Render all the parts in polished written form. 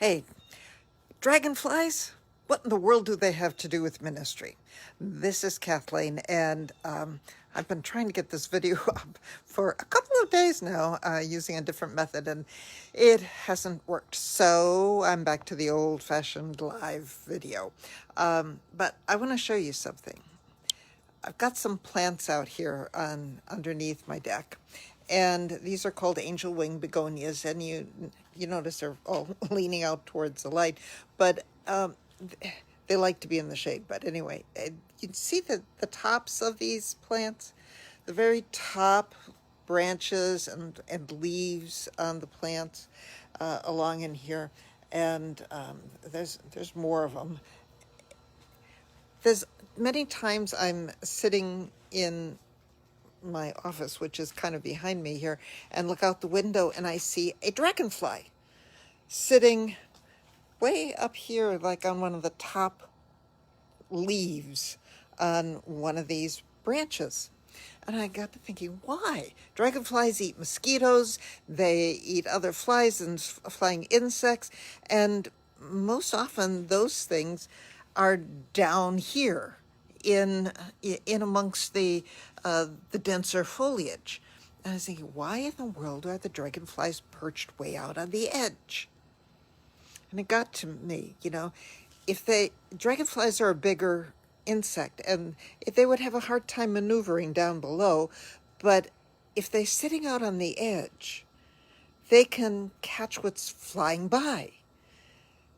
Hey, dragonflies? What in the world do they have to do with ministry? This is Kathleen, and I've been trying to get this video up for a couple of days now using a different method, and it hasn't worked. So I'm back to the old-fashioned live video. But I want to show you something. I've got some plants out here underneath my deck, and these are called angel wing begonias, and you notice they're all leaning out towards the light, but they like to be in the shade. But anyway, you can see the tops of these plants, the very top branches and leaves on the plants along in here, and there's more of them. There's many times I'm sitting in my office, which is kind of behind me here, and look out the window and I see a dragonfly sitting way up here, like on one of the top leaves on one of these branches. And I got to thinking, why? Dragonflies eat mosquitoes, they eat other flies and flying insects, and most often those things are down here in amongst the denser foliage. And I was thinking, why in the world are the dragonflies perched way out on the edge? And it got to me, if dragonflies are a bigger insect, and if they would have a hard time maneuvering down below, but if they're sitting out on the edge, they can catch what's flying by,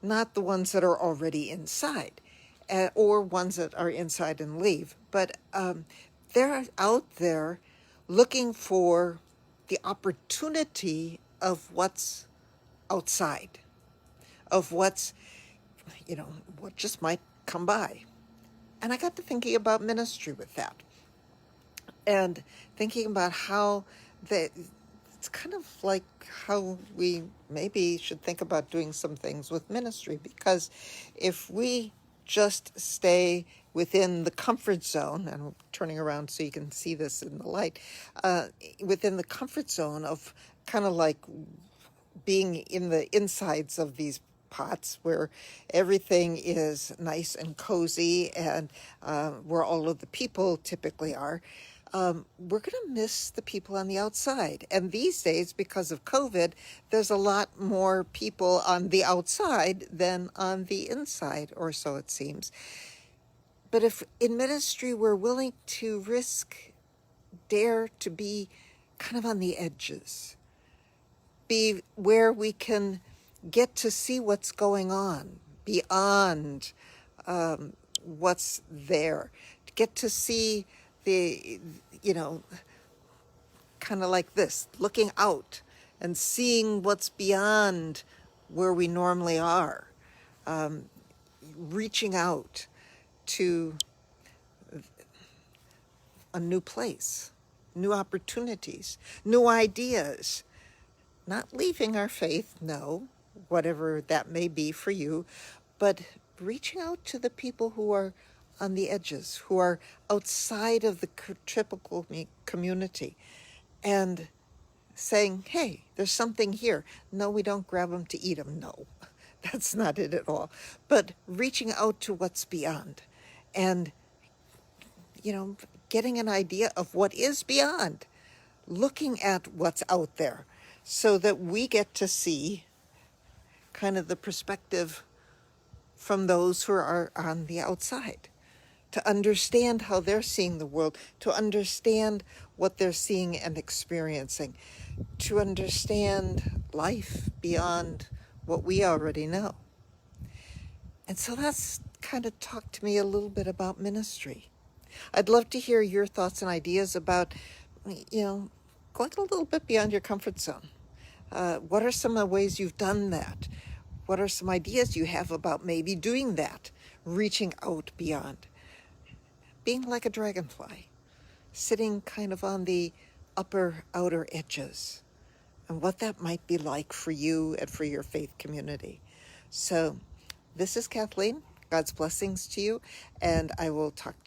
not the ones that are already inside, or ones that are inside and leave, but they're out there looking for the opportunity of what's outside, of what's, what just might come by. And I got to thinking about ministry with that, and thinking about how it's kind of like how we maybe should think about doing some things with ministry, because if we just stay within the comfort zone, and I'm turning around so you can see this in the light, within the comfort zone of kind of like being in the insides of these pots where everything is nice and cozy, and where all of the people typically are, we're going to miss the people on the outside. And these days, because of COVID, there's a lot more people on the outside than on the inside, or so it seems. But if in ministry we're willing to dare to be kind of on the edges, be where we can get to see what's going on beyond what's there, get to see the, kind of like this, looking out and seeing what's beyond where we normally are, reaching out to a new place, new opportunities, new ideas, not leaving our faith, no, whatever that may be for you, but reaching out to the people who are on the edges, who are outside of the typical community, and saying, hey, there's something here. No, we don't grab them to eat them. No, that's not it at all. But reaching out to what's beyond, and, getting an idea of what is beyond, looking at what's out there, so that we get to see kind of the perspective from those who are on the outside, to understand how they're seeing the world, to understand what they're seeing and experiencing, to understand life beyond what we already know. And so that's kind of talked to me a little bit about ministry. I'd love to hear your thoughts and ideas about, going a little bit beyond your comfort zone. What are some of the ways you've done that? What are some ideas you have about maybe doing that, reaching out beyond, being like a dragonfly, sitting kind of on the outer edges, and what that might be like for you and for your faith community. So this is Kathleen. God's blessings to you, and I will talk to you.